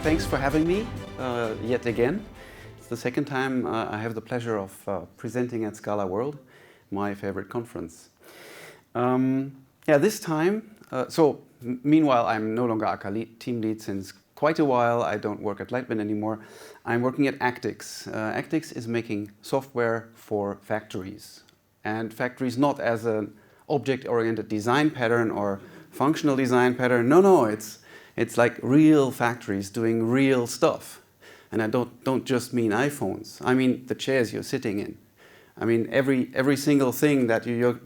Thanks for having me yet again. It's the second time I have the pleasure of presenting at Scala World, my favorite conference. This time, meanwhile I'm no longer ACA team lead since quite a while. I don't work at Lightman anymore. I'm working at Actix. Actix is making software for factories. And factories not as an object-oriented design pattern or functional design pattern. No, it's like real factories doing real stuff. And I don't just mean iPhones. I mean the chairs you're sitting in. I mean every single thing that you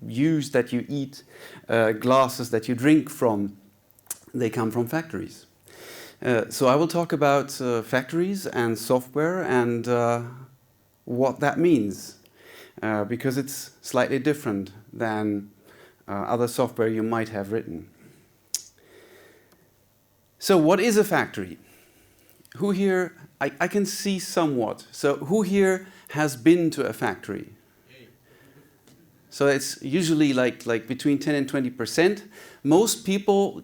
use, that you eat, glasses that you drink from, they come from factories. So I will talk about factories and software and what that means, because it's slightly different than other software you might have written. So what is a factory? Who here, I can see somewhat, so who here has been to a factory? So it's usually like between 10 and 20%. Most people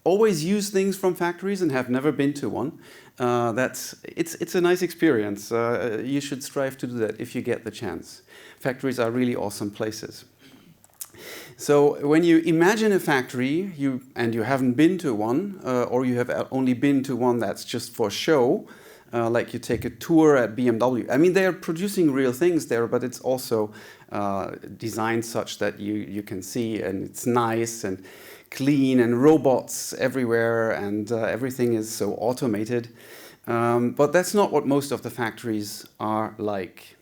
always use things from factories and have never been to one. It's a nice experience. You should strive to do that if you get the chance. Factories are really awesome places. So when you imagine a factory and you haven't been to one, or you have only been to one that's just for show, like you take a tour at BMW. I mean, they are producing real things there, but it's also designed such that you can see, and it's nice and clean and robots everywhere, and everything is so automated. But that's not what most of the factories are like.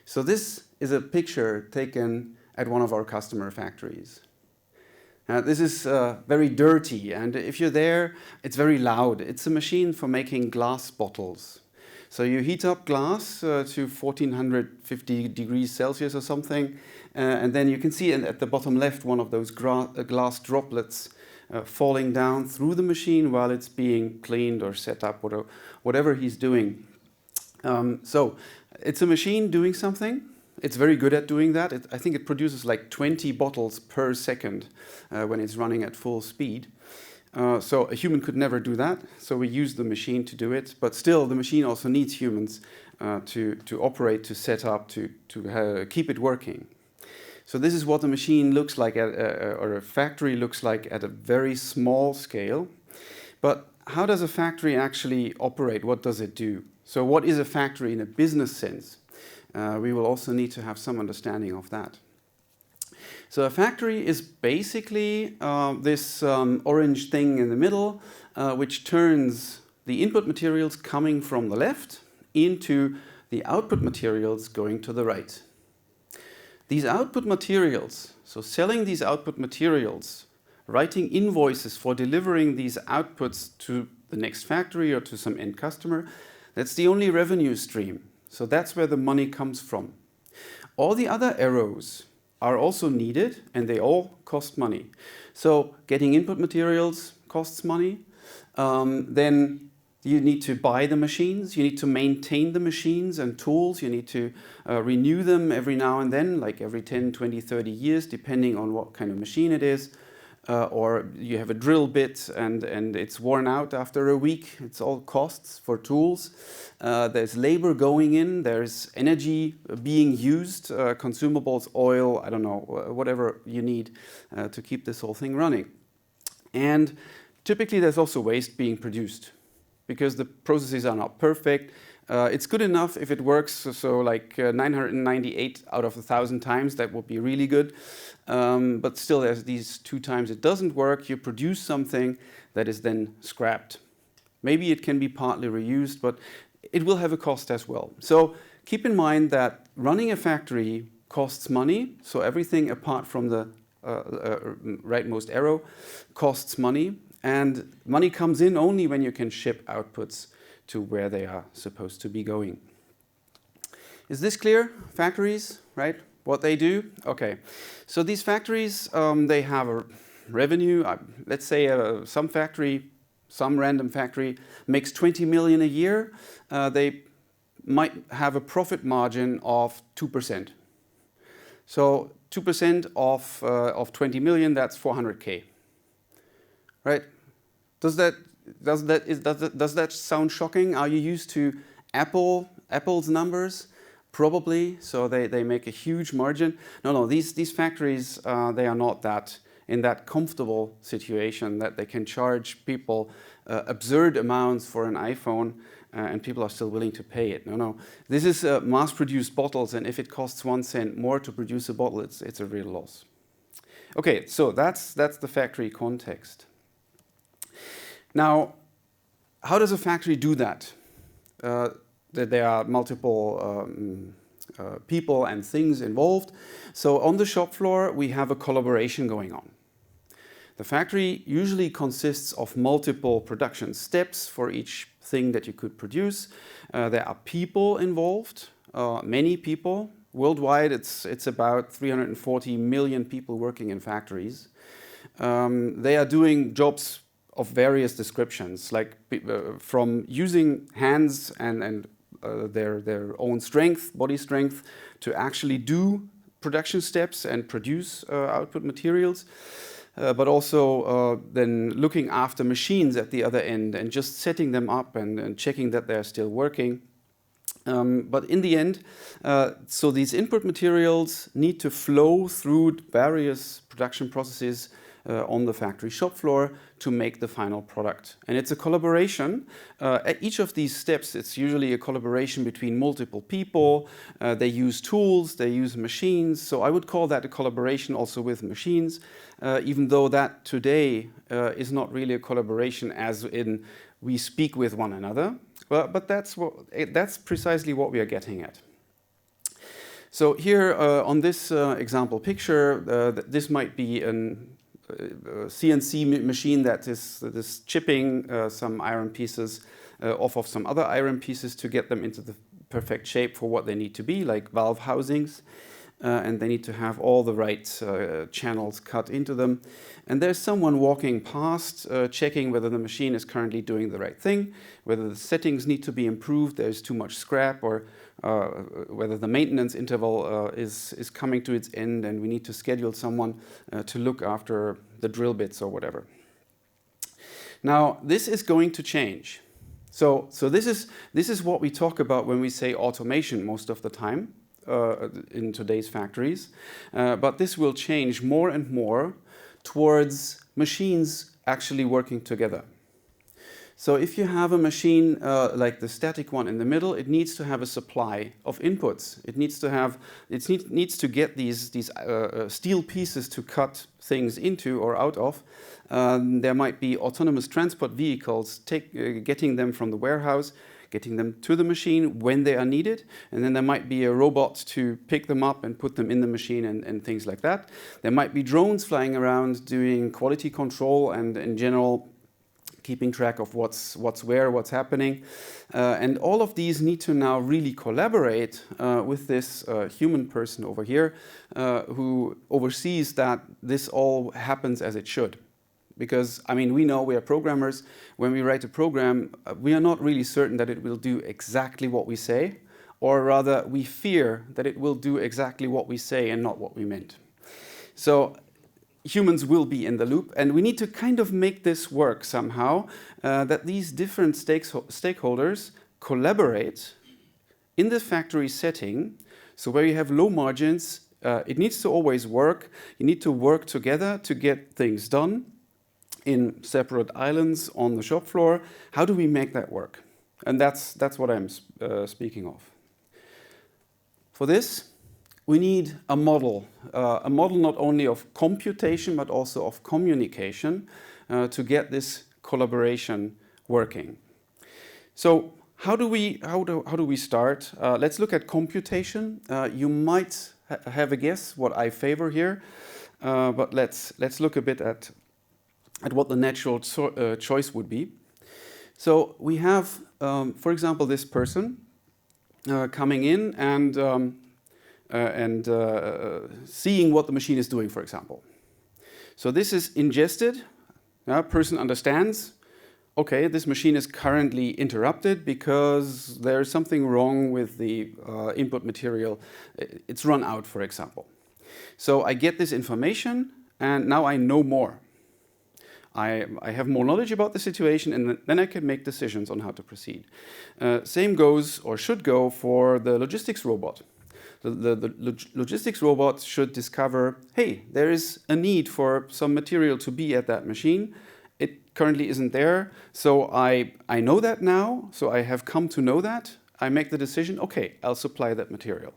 So this is a picture taken at one of our customer factories. This is very dirty, and if you're there, it's very loud. It's a machine for making glass bottles. So you heat up glass to 1450 degrees Celsius or something, and then you can see at the bottom left one of those glass droplets falling down through the machine while it's being cleaned or set up, whatever he's doing. So it's a machine doing something. It's very good at doing that. I think it produces like 20 bottles per second when it's running at full speed. So a human could never do that. So we use the machine to do it. But still, the machine also needs humans to operate, to set up, to keep it working. So this is what the machine looks like, or a factory looks like at a very small scale. But how does a factory actually operate? What does it do? So what is a factory in a business sense? We will also need to have some understanding of that. So a factory is basically this orange thing in the middle, which turns the input materials coming from the left into the output materials going to the right. These output materials, so selling these output materials, writing invoices for delivering these outputs to the next factory or to some end customer, that's the only revenue stream. So that's where the money comes from. All the other arrows are also needed, and they all cost money. So getting input materials costs money. Then you need to buy the machines. You need to maintain the machines and tools. You need to renew them every now and then, like every 10, 20, 30 years, depending on what kind of machine it is. Or you have a drill bit and it's worn out after a week. It's all costs for tools. There's labor going in, there's energy being used, consumables, oil, I don't know, whatever you need to keep this whole thing running. And typically there's also waste being produced because the processes are not perfect. It's good enough if it works, so like 998 out of 1,000 times, that would be really good. But still, there's these 2 times it doesn't work. You produce something that is then scrapped. Maybe it can be partly reused, but it will have a cost as well. So keep in mind that running a factory costs money. So everything apart from the rightmost arrow costs money. And money comes in only when you can ship outputs to where they are supposed to be going. Is this clear? Factories, right? What they do? Okay. So these factories, they have a revenue. Let's say some random factory makes 20 million a year. They might have a profit margin of 2%. So 2% of 20 million, that's 400K. Right? Does that does that sound shocking? Are you used to Apple's numbers? Probably. So they make a huge margin. No, these factories, they are not in that comfortable situation that they can charge people absurd amounts for an iPhone, and people are still willing to pay it. No. This is mass-produced bottles, and if it costs 1 cent more to produce a bottle, it's a real loss. Okay, so that's the factory context. Now, how does a factory do that? There are multiple people and things involved. So on the shop floor, we have a collaboration going on. The factory usually consists of multiple production steps for each thing that you could produce. There are people involved, many people. Worldwide, it's about 340 million people working in factories. They are doing jobs of various descriptions, like from using hands and their own strength, body strength, to actually do production steps and produce output materials. But also then looking after machines at the other end and just setting them up and checking that they're still working. But in the end, so these input materials need to flow through various production processes on the factory shop floor to make the final product. And it's a collaboration. At each of these steps, it's usually a collaboration between multiple people. They use tools, they use machines. So I would call that a collaboration also with machines, even though that today is not really a collaboration as in we speak with one another. But that's precisely what we are getting at. So here on this example picture, this might be an CNC machine that is chipping some iron pieces off of some other iron pieces to get them into the perfect shape for what they need to be, like valve housings. And they need to have all the right channels cut into them. And there's someone walking past, checking whether the machine is currently doing the right thing, whether the settings need to be improved, there's too much scrap, or whether the maintenance interval is coming to its end and we need to schedule someone to look after the drill bits or whatever. Now, this is going to change. So this is what we talk about when we say automation most of the time. In today's factories, but this will change more and more towards machines actually working together. So if you have a machine like the static one in the middle, it needs to have a supply of inputs. It needs to get these steel pieces to cut things into or out of. There might be autonomous transport vehicles getting them from the warehouse, getting them to the machine when they are needed, and then there might be a robot to pick them up and put them in the machine and things like that. There might be drones flying around doing quality control and in general keeping track of what's where, what's happening. And all of these need to now really collaborate with this human person over here who oversees that this all happens as it should. Because, I mean, we know we are programmers. When we write a program, we are not really certain that it will do exactly what we say, or rather, we fear that it will do exactly what we say and not what we meant. So humans will be in the loop, and we need to kind of make this work somehow, that these different stakeholders collaborate in the factory setting. So where you have low margins, it needs to always work. You need to work together to get things done in separate islands on the shop floor. How do we make that work? And that's what I'm speaking of. For this, we need a model not only of computation but also of communication to get this collaboration working. So how do we start? Let's look at computation. You might have a guess what I favor here, but let's look a bit at what the natural choice would be. So we have, for example, this person coming in and seeing what the machine is doing, for example. So this is ingested. Person understands, okay, this machine is currently interrupted because there's something wrong with the input material. It's run out, for example. So I get this information, and now I know more. I have more knowledge about the situation, and then I can make decisions on how to proceed. Same goes, or should go, for the logistics robot. The logistics robot should discover, hey, there is a need for some material to be at that machine. It currently isn't there, so I know that now, so I have come to know that. I make the decision, okay, I'll supply that material.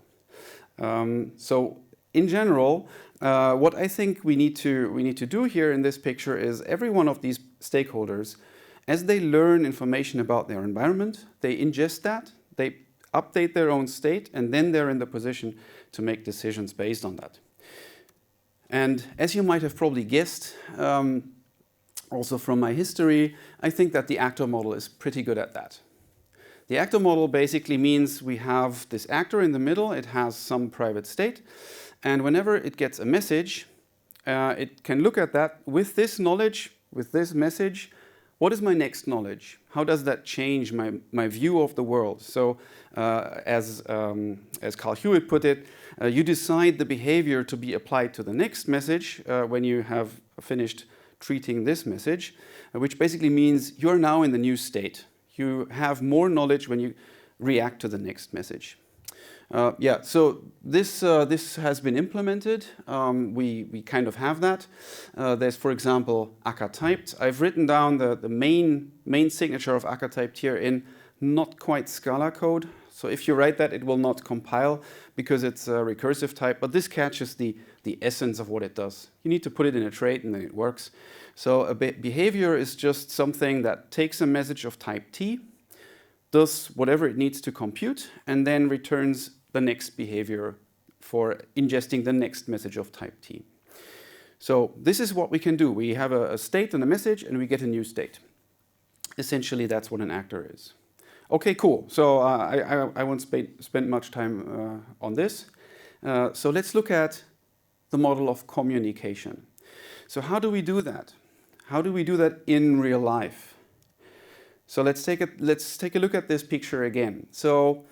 So in general, what I think we need to do here in this picture is every one of these stakeholders, as they learn information about their environment, they ingest that, they update their own state, and then they're in the position to make decisions based on that. And as you might have probably guessed, also from my history, I think that the actor model is pretty good at that. The actor model basically means we have this actor in the middle, it has some private state, and whenever it gets a message, it can look at that with this knowledge, with this message. What is my next knowledge? How does that change my view of the world? So as Carl Hewitt put it, you decide the behavior to be applied to the next message when you have finished treating this message, which basically means you're now in the new state. You have more knowledge when you react to the next message. So this has been implemented. We kind of have that. There's, for example, akka typed. I've written down the main signature of akka typed here in not quite Scala code. So if you write that, it will not compile because it's a recursive type. But this catches the essence of what it does. You need to put it in a trait and then it works. So a behavior is just something that takes a message of type T, does whatever it needs to compute, and then returns the next behavior for ingesting the next message of type T. So this is what we can do. We have a state and a message, and we get a new state. Essentially, that's what an actor is. Okay, cool. So I won't spend much time on this. So let's look at the model of communication. So how do we do that? How do we do that in real life? So let's take a look at this picture again. So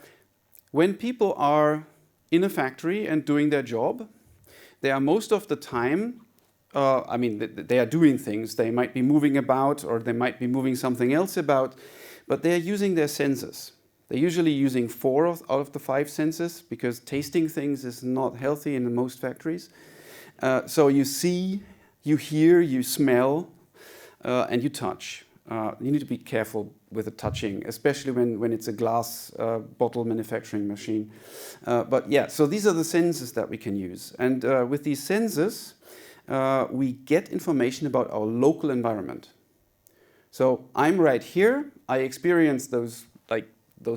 when people are in a factory and doing their job, they are most of the time, they are doing things. They might be moving about, or they might be moving something else about, but they are using their senses. They're usually using 4 out of the 5 senses, because tasting things is not healthy in most factories. So you see, you hear, you smell, and you touch. You need to be careful with the touching, especially when it's a glass bottle manufacturing machine. But yeah, so these are the senses that we can use. And with these senses, we get information about our local environment. So I'm right here. I experience those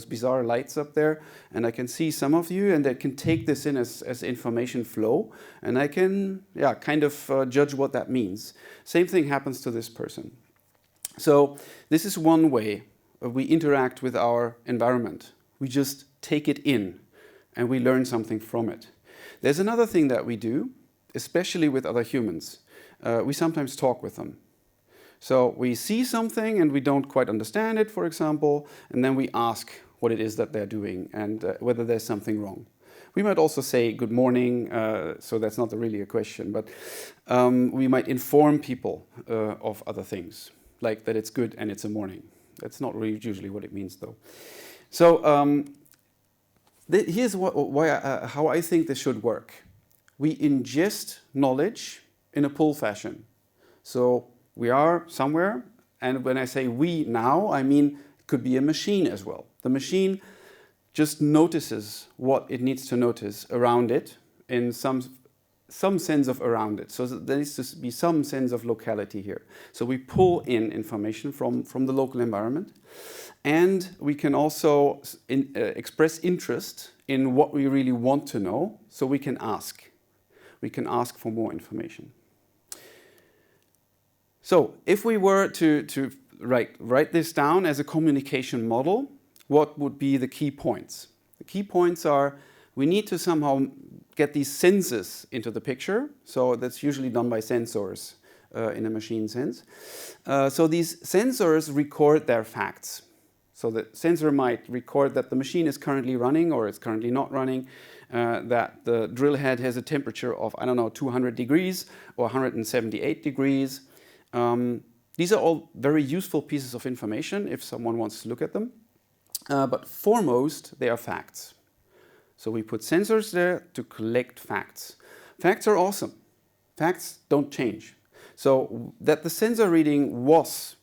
bizarre lights up there, and I can see some of you, and I can take this in as information flow, and I can kind of judge what that means. Same thing happens to this person. So this is one way we interact with our environment. We just take it in, and we learn something from it. There's another thing that we do, especially with other humans. We sometimes talk with them. So we see something and we don't quite understand it, for example, and then we ask what it is that they're doing and whether there's something wrong. We might also say good morning, so that's not really a question, but we might inform people of other things, like that it's good and it's a morning. That's not really usually what it means, though. So here's how I think this should work. We ingest knowledge in a pull fashion. So we are somewhere, and when I say we now, I mean it could be a machine as well. The machine just notices what it needs to notice around it in some sense of around it. So there needs to be some sense of locality here. So we pull in information from the local environment, and we can also express interest in what we really want to know, so we can ask. We can ask for more information. So if we were to write this down as a communication model, what would be the key points? The key points are we need to somehow get these senses into the picture. So that's usually done by sensors in a machine sense. So these sensors record their facts. So the sensor might record that the machine is currently running or it's currently not running, that the drill head has a temperature of, 200 degrees or 178 degrees. These are all very useful pieces of information if someone wants to look at them. But foremost, they are facts. So we put sensors there to collect facts. Facts are awesome. Facts don't change. So that the sensor reading was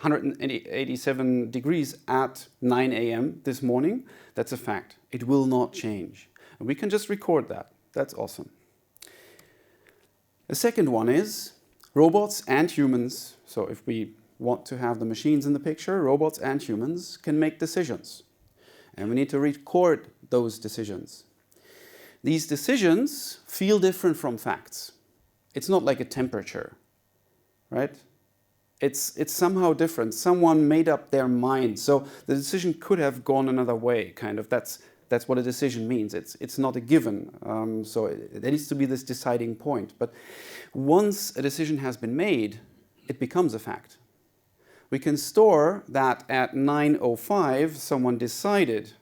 187 degrees at 9 a.m. this morning, that's a fact. It will not change. And we can just record that. That's awesome. The second one is robots and humans. So if we want to have the machines in the picture, robots and humans can make decisions. And we need to record those decisions. These decisions feel different from facts. It's not like a temperature, right? It's somehow different. Someone made up their mind. So the decision could have gone another way, kind of. That's what a decision means. It's not a given. So there needs to be this deciding point. But once a decision has been made, it becomes a fact. We can store that at 9:05, someone decided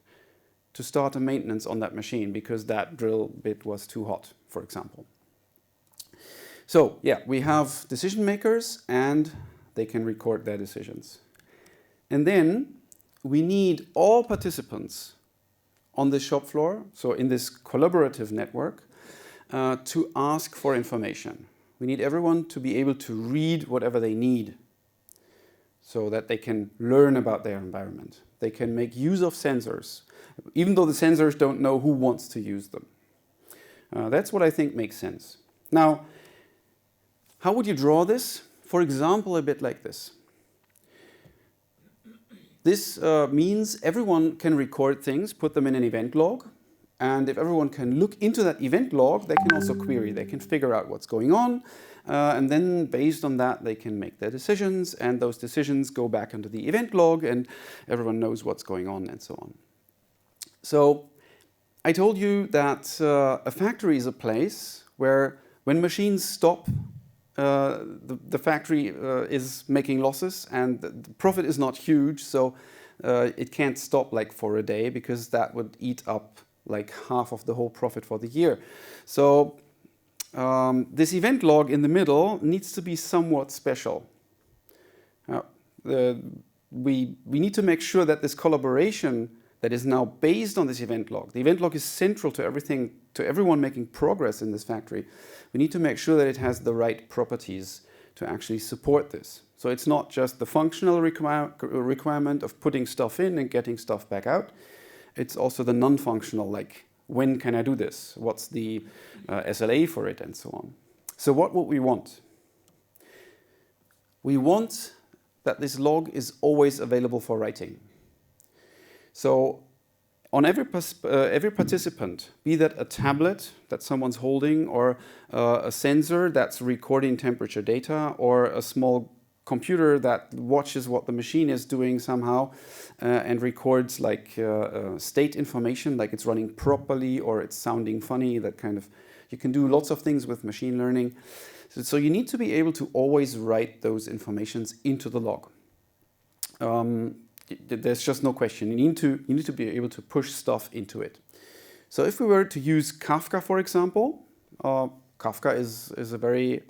to start a maintenance on that machine because that drill bit was too hot, for example. So yeah, we have decision makers and they can record their decisions. And then we need all participants on the shop floor, so in this collaborative network, to ask for information. We need everyone to be able to read whatever they need so that they can learn about their environment. They can make use of sensors, even though the sensors don't know who wants to use them. That's what I think makes sense. Now, how would you draw this? For example, a bit like this. This means everyone can record things, put them in an event log, and if everyone can look into that event log, they can also query. They can figure out what's going on, and then based on that, they can make their decisions, and those decisions go back into the event log, and everyone knows what's going on, and so on. So I told you that a factory is a place where when machines stop, the factory is making losses and the profit is not huge, so it can't stop like for a day because that would eat up like half of the whole profit for the year. So this event log in the middle needs to be somewhat special. We need to make sure that this collaboration that is now based on this event log, the event log is central to everything, to everyone making progress in this factory. We need to make sure that it has the right properties to actually support this. So it's not just the functional requirement of putting stuff in and getting stuff back out. It's also the non-functional, like when can I do this? What's the SLA for it and so on. So what would we want? We want that this log is always available for writing. So on every participant, be that a tablet that someone's holding or a sensor that's recording temperature data or a small computer that watches what the machine is doing somehow and records like state information, like it's running properly or it's sounding funny, that kind of, you can do lots of things with machine learning. So you need to be able to always write those informations into the log. There's just no question. You need to be able to push stuff into it. So if we were to use Kafka, for example, Kafka is a very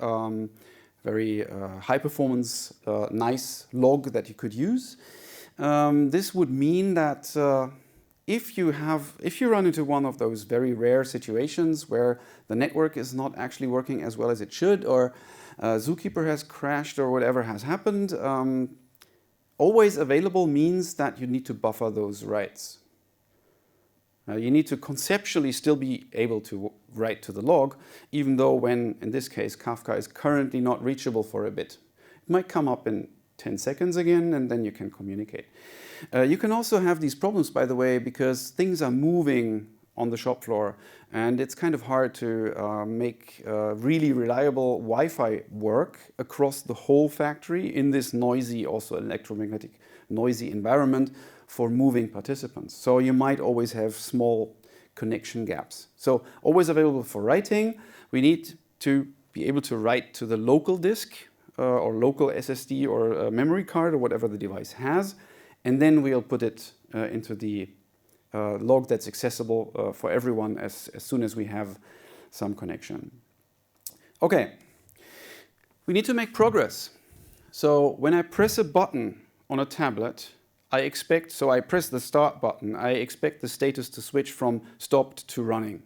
high performance, nice log that you could use. This would mean that if you run into one of those very rare situations where the network is not actually working as well as it should, or Zookeeper has crashed or whatever has happened, always available means that you need to buffer those writes. You need to conceptually still be able to write to the log, even though when, in this case, Kafka is currently not reachable for a bit. It might come up in 10 seconds again, and then you can communicate. You can also have these problems, by the way, because things are moving on the shop floor, and it's kind of hard to make really reliable Wi-Fi work across the whole factory in this noisy, also electromagnetic, noisy environment for moving participants. So you might always have small connection gaps. So always available for writing. We need to be able to write to the local disk or local SSD or memory card or whatever the device has, and then we'll put it into the log that's accessible for everyone as soon as we have some connection. Okay, we need to make progress. So when I press a button on a tablet, I press the start button, I expect the status to switch from stopped to running.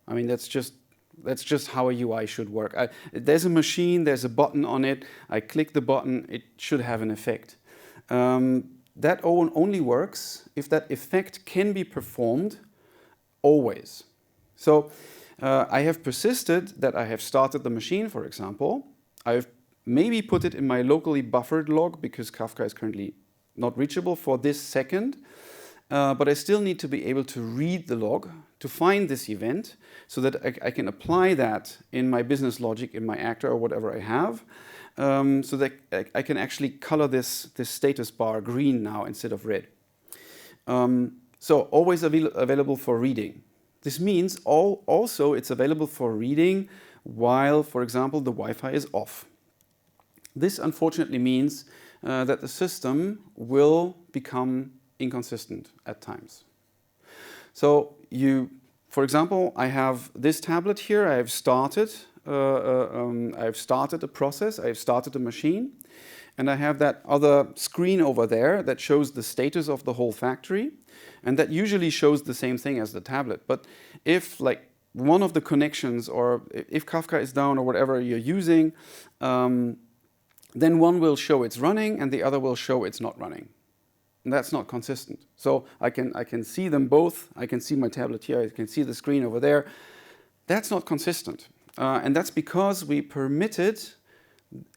I mean, that's just how a UI should work. There's a machine, there's a button on it, I click the button, it should have an effect. That only works if that effect can be performed always. So I have persisted that I have started the machine, for example. I've maybe put it in my locally buffered log because Kafka is currently not reachable for this second. But I still need to be able to read the log to find this event so that I can apply that in my business logic, in my actor or whatever I have, so that I can actually color this status bar green now instead of red. So always available for reading. This means also it's available for reading while, for example, the Wi-Fi is off. This unfortunately means that the system will become inconsistent at times. So for example, I have this tablet here. I've started a process. I've started a machine, and I have that other screen over there that shows the status of the whole factory, and that usually shows the same thing as the tablet. But if like one of the connections, or if Kafka is down or whatever you're using, then one will show it's running and the other will show it's not running. And that's not consistent. So I can see them both. I can see my tablet here. I can see the screen over there. That's not consistent. And that's because we permitted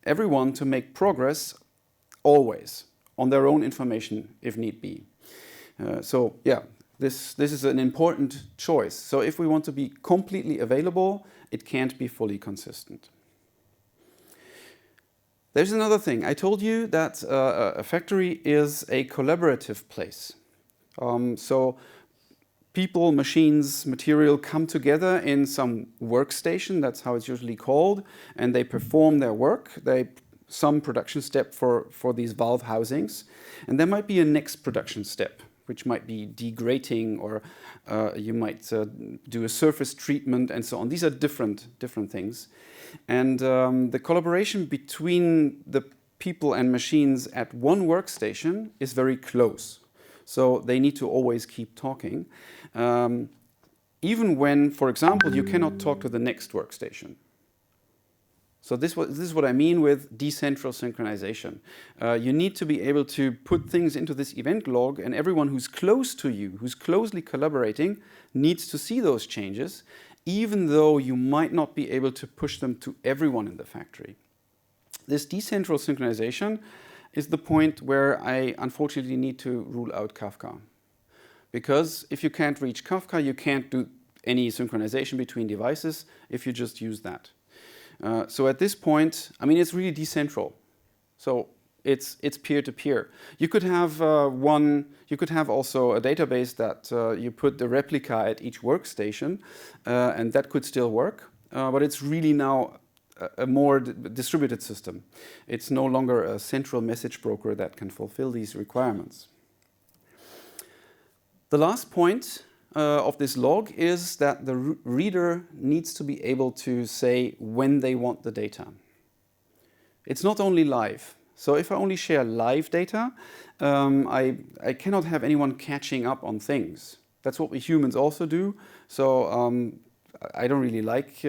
everyone to make progress always on their own information if need be. So yeah, this is an important choice. So if we want to be completely available, it can't be fully consistent. There's another thing. I told you that a factory is a collaborative place. So people, machines, material come together in some workstation, that's how it's usually called, and they perform their work. Some production step for these valve housings. And there might be a next production step, which might be degrating, or you might do a surface treatment and so on. These are different things. And the collaboration between the people and machines at one workstation is very close. So they need to always keep talking. Even when, for example, you cannot talk to the next workstation. So this is what I mean with decentral synchronization. You need to be able to put things into this event log, and everyone who's close to you, who's closely collaborating, needs to see those changes, even though you might not be able to push them to everyone in the factory. This decentral synchronization is the point where I unfortunately need to rule out Kafka. Because if you can't reach Kafka, you can't do any synchronization between devices if you just use that. So at this point, I mean, it's really decentral. So it's peer-to-peer. You could have you could have also a database that you put the replica at each workstation, and that could still work. But it's really now a more distributed system. It's no longer a central message broker that can fulfill these requirements. The last point of this log is that the reader needs to be able to say when they want the data. It's not only live. So if I only share live data, I cannot have anyone catching up on things. That's what we humans also do. So I don't really like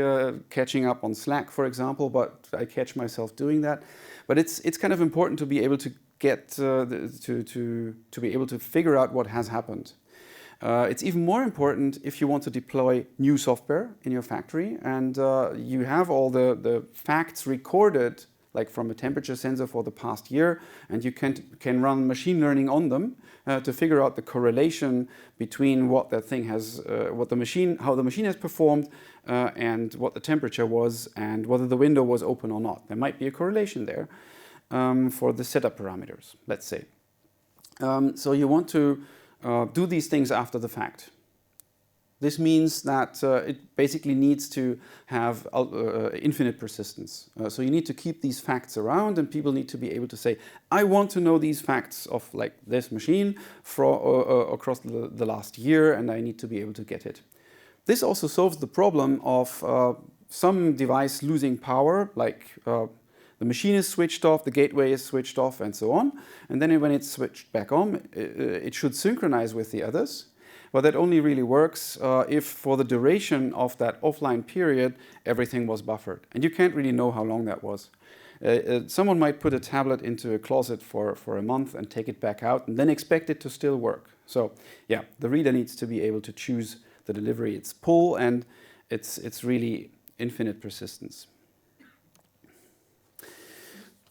catching up on Slack, for example, but I catch myself doing that. But it's kind of important to be able to get to be able to figure out what has happened. It's even more important if you want to deploy new software in your factory and you have all the facts recorded, like from a temperature sensor for the past year, and you can run machine learning on them to figure out the correlation between what that thing has, how the machine has performed, and what the temperature was, and whether the window was open or not. There might be a correlation there for the setup parameters, let's say. So you want to do these things after the fact. This means that it basically needs to have infinite persistence. So you need to keep these facts around, and people need to be able to say, I want to know these facts of like this machine across the last year, and I need to be able to get it. This also solves the problem of some device losing power, like The machine is switched off, the gateway is switched off, and so on. And then when it's switched back on, it should synchronize with the others. But that only really works if for the duration of that offline period, everything was buffered. And you can't really know how long that was. Someone might put a tablet into a closet for a month and take it back out and then expect it to still work. So yeah, the reader needs to be able to choose the delivery it's pull, and it's really infinite persistence.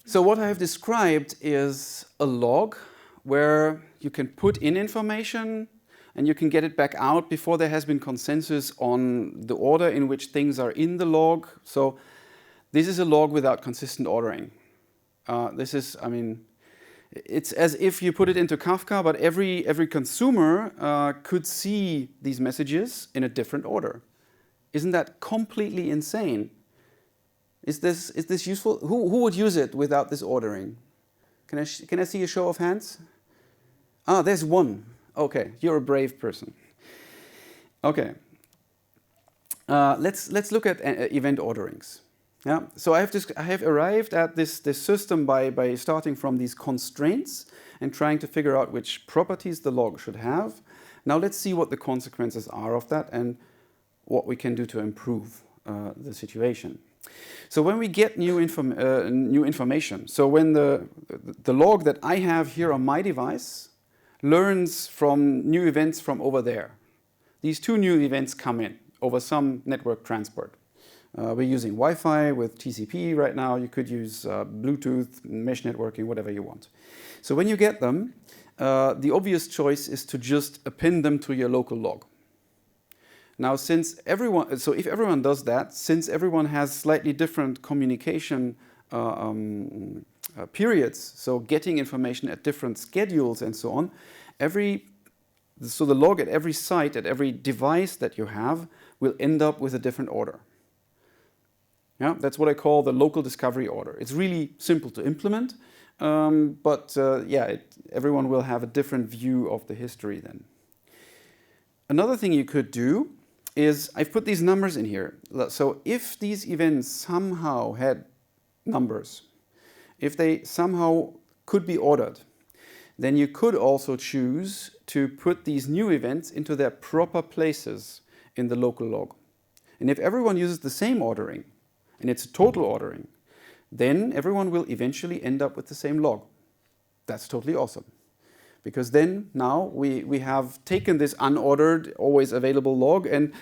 So what I have described is a log where you can put in information and you can get it back out before there has been consensus on the order in which things are in the log. So this is a log without consistent ordering. This is, I mean, it's as if you put it into Kafka, but every consumer could see these messages in a different order. Isn't that completely insane? Is this useful? Who would use it without this ordering? Can I see a show of hands? Ah, there's one. Okay, you're a brave person. Okay. Let's look at event orderings. Yeah. So I have arrived at this system by starting from these constraints and trying to figure out which properties the log should have. Now let's see what the consequences are of that and what we can do to improve the situation. So when we get new information, so when the log that I have here on my device learns from new events from over there, these two new events come in over some network transport. We're using Wi-Fi with TCP right now. You could use Bluetooth, mesh networking, whatever you want. So when you get them, the obvious choice is to just append them to your local log. Now, if everyone does that, since everyone has slightly different communication periods, so getting information at different schedules and so on, so the log at every site, at every device that you have, will end up with a different order. Yeah, that's what I call the local discovery order. It's really simple to implement, but everyone will have a different view of the history then. Another thing you could do is, I've put these numbers in here. So if these events somehow had numbers, if they somehow could be ordered, then you could also choose to put these new events into their proper places in the local log. And if everyone uses the same ordering, and it's a total ordering, then everyone will eventually end up with the same log. That's totally awesome. Because then now we have taken this unordered, always available log, and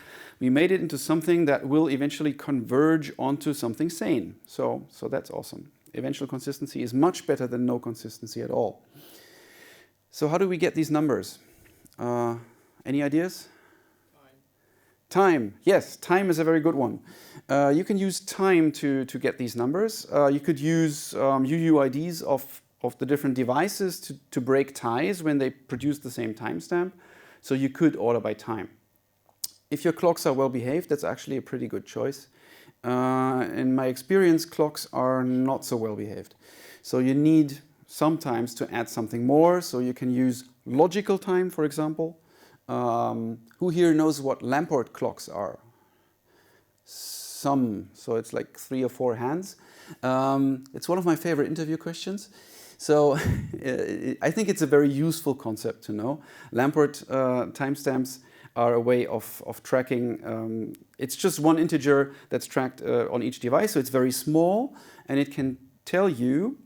we made it into something that will eventually converge onto something sane. So that's awesome. Eventual consistency is much better than no consistency at all. So how do we get these numbers? Any ideas? Time. Yes, time is a very good one. You can use time to get these numbers. You could use UUIDs of the different devices to break ties when they produce the same timestamp. So you could order by time. If your clocks are well behaved, that's actually a pretty good choice. In my experience, clocks are not so well behaved. So you need sometimes to add something more. So you can use logical time, for example. Who here knows what Lamport clocks are? Some, so it's like 3 or 4 hands. It's one of my favorite interview questions. So I think it's a very useful concept to know. Lamport timestamps are a way of tracking. It's just one integer that's tracked on each device, so it's very small, and it can tell you.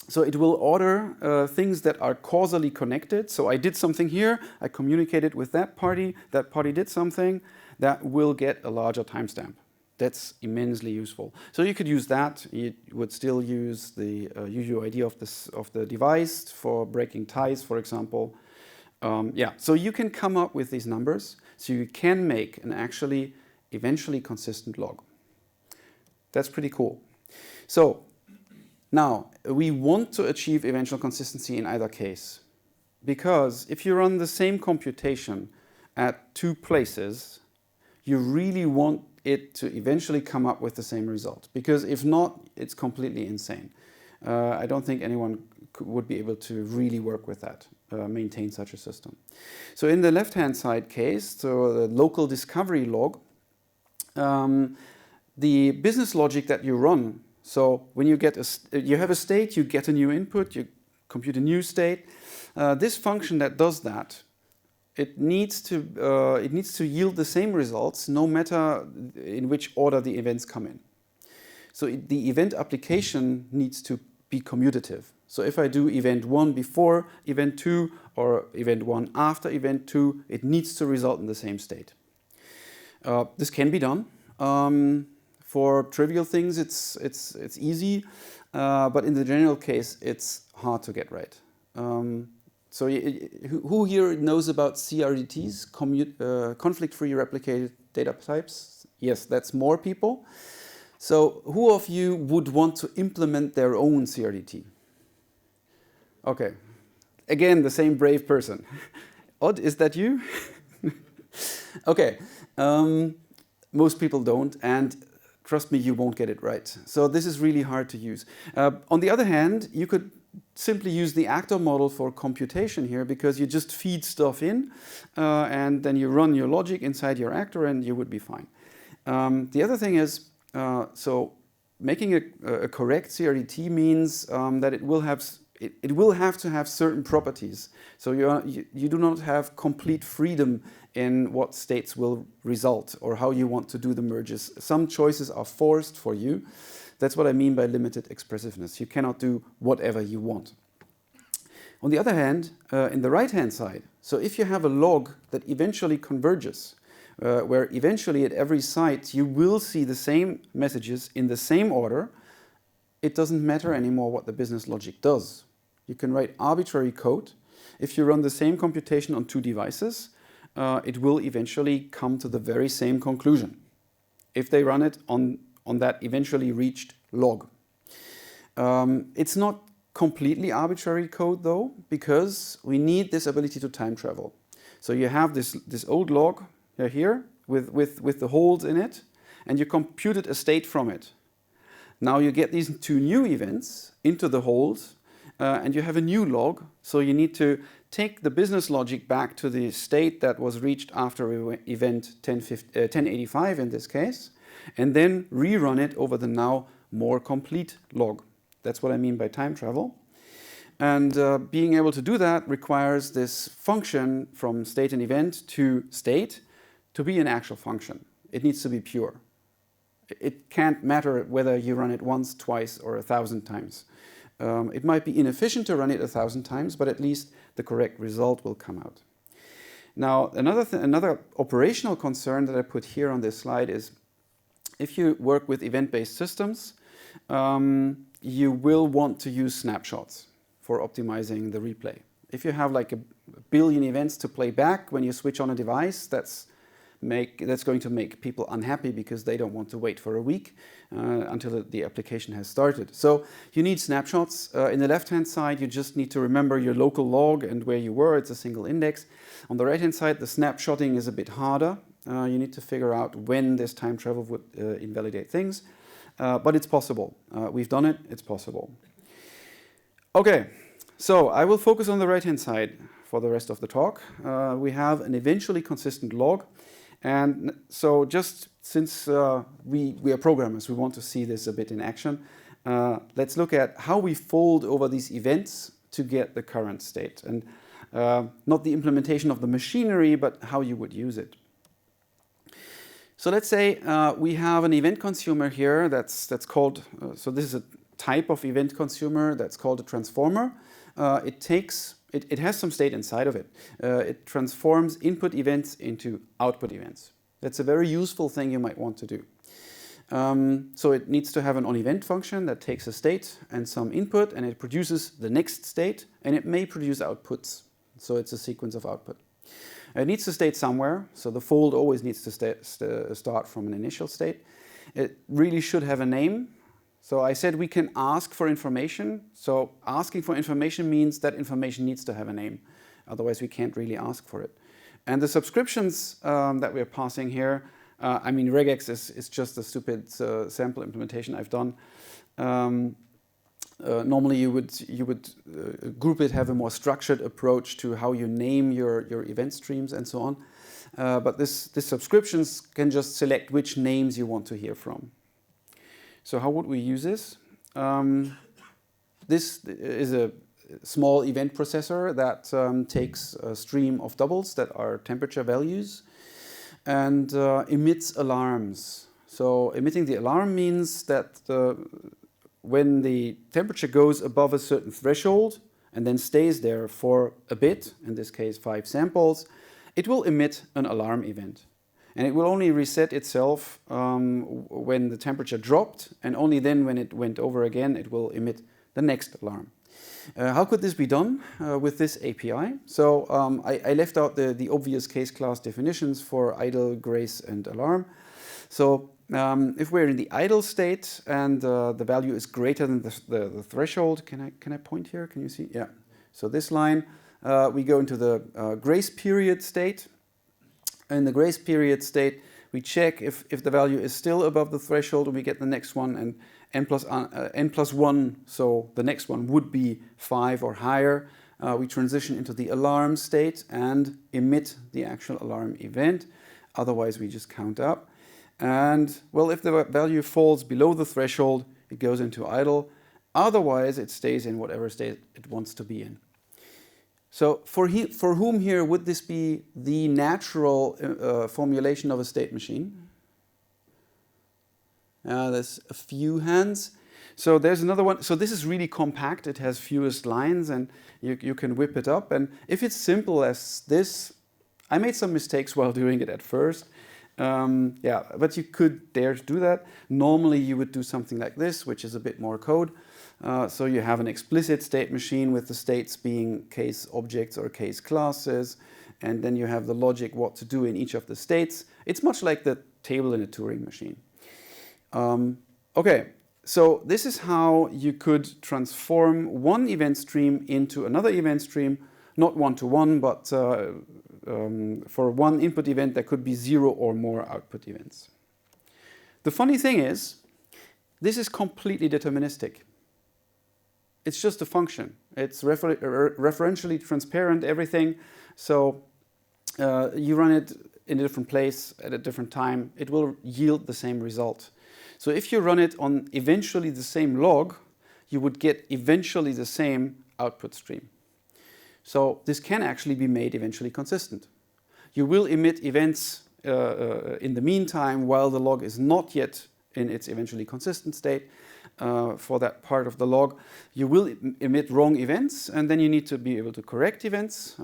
So it will order things that are causally connected. So I did something here, I communicated with that party did something, that will get a larger timestamp. That's immensely useful. So you could use that. You would still use the UUID of the device for breaking ties, for example. So you can come up with these numbers, so you can make an actually eventually consistent log. That's pretty cool. So now, we want to achieve eventual consistency in either case, because if you run the same computation at 2 places, you really want it to eventually come up with the same result, because if not, it's completely insane. I don't think anyone would be able to really work with that, maintain such a system. So in the left-hand side case, so the local discovery log, the business logic that you run So when you get you have a state, you get a new input, you compute a new state. This function that does that, it needs to yield the same results no matter in which order the events come in. So the event application needs to be commutative. So if I do event 1 before event 2 or event 1 after event 2, it needs to result in the same state. This can be done. For trivial things, it's easy, but in the general case, it's hard to get right. So who here knows about CRDTs, conflict-free replicated data types? Yes, that's more people. So who of you would want to implement their own CRDT? Okay. Again, the same brave person. Odd, is that you? Okay. Most people don't, and trust me, you won't get it right. So this is really hard to use. On the other hand, you could simply use the actor model for computation here, because you just feed stuff in and then you run your logic inside your actor and you would be fine. The other thing is, so making a correct CRDT means that it will have to have certain properties. So you do not have complete freedom in what states will result or how you want to do the merges. Some choices are forced for you. That's what I mean by limited expressiveness. You cannot do whatever you want. On the other hand, in the right-hand side, so if you have a log that eventually converges, where eventually at every site you will see the same messages in the same order, it doesn't matter anymore what the business logic does. You can write arbitrary code. If you run the same computation on 2 devices, it will eventually come to the very same conclusion if they run it on that eventually reached log. It's not completely arbitrary code though, because we need this ability to time travel. So you have this old log here with the holes in it, and you computed a state from it. Now you get these 2 new events into the holes, and you have a new log, so you need to take the business logic back to the state that was reached after event 1085 in this case, and then rerun it over the now more complete log. That's what I mean by time travel. And being able to do that requires this function from state and event to state to be an actual function. It needs to be pure. It can't matter whether you run it once, twice, or 1,000 times. It might be inefficient to run it 1,000 times, but at least the correct result will come out. Now, another operational concern that I put here on this slide is if you work with event-based systems, you will want to use snapshots for optimizing the replay. If you have like a billion events to play back when you switch on a device, that's going to make people unhappy because they don't want to wait for a week until the application has started. So you need snapshots. In the left-hand side, you just need to remember your local log and where you were. It's a single index. On the right-hand side, the snapshotting is a bit harder. You need to figure out when this time travel would invalidate things. But it's possible. We've done it. It's possible. Okay, so I will focus on the right-hand side for the rest of the talk. We have an eventually consistent log. And so just since we are programmers, we want to see this a bit in action. Let's look at how we fold over these events to get the current state. And not the implementation of the machinery, but how you would use it. So let's say we have an event consumer here that's called, so this is a type of event consumer that's called a transformer. It has some state inside of it. It transforms input events into output events. That's a very useful thing you might want to do. So it needs to have an onEvent function that takes a state and some input, and it produces the next state, and it may produce outputs. So it's a sequence of output. It needs to state somewhere, so the fold always needs to start from an initial state. It really should have a name. So I said we can ask for information. So asking for information means that information needs to have a name. Otherwise, we can't really ask for it. And the subscriptions that we're passing here, I mean, regex is just a stupid sample implementation I've done. Normally, you would group it, have a more structured approach to how you name your event streams and so on. But this subscriptions can just select which names you want to hear from. So how would we use this? This is a small event processor that takes a stream of doubles that are temperature values and emits alarms. So emitting the alarm means that when the temperature goes above a certain threshold and then stays there for a bit, in this case 5 samples, it will emit an alarm event. And it will only reset itself when the temperature dropped, and only then when it went over again it will emit the next alarm. How could this be done with this API? So I left out the obvious case class definitions for idle, grace, and alarm. So if we're in the idle state and the value is greater than the threshold, can I point here? Can you see? Yeah. So this line, we go into the grace period state. In the grace period state, we check if the value is still above the threshold, and we get the next one, and n plus 1, so the next one would be 5 or higher. We transition into the alarm state and emit the actual alarm event. Otherwise, we just count up. And, well, if the value falls below the threshold, it goes into idle. Otherwise, it stays in whatever state it wants to be in. So for whom here would this be the natural formulation of a state machine? There's a few hands. So there's another one. So this is really compact. It has fewest lines, and you can whip it up. And if it's simple as this, I made some mistakes while doing it at first. Yeah, but you could dare to do that. Normally you would do something like this, which is a bit more code. So you have an explicit state machine with the states being case objects or case classes, and then you have the logic what to do in each of the states. It's much like the table in a Turing machine. Okay, so this is how you could transform one event stream into another event stream, not one-to-one, but for one input event there could be 0 or more output events. The funny thing is, this is completely deterministic. It's just a function. It's referentially transparent, everything. So you run it in a different place at a different time, it will yield the same result. So if you run it on eventually the same log, you would get eventually the same output stream. So this can actually be made eventually consistent. You will emit events in the meantime while the log is not yet in its eventually consistent state. For that part of the log, you will emit wrong events, and then you need to be able to correct events.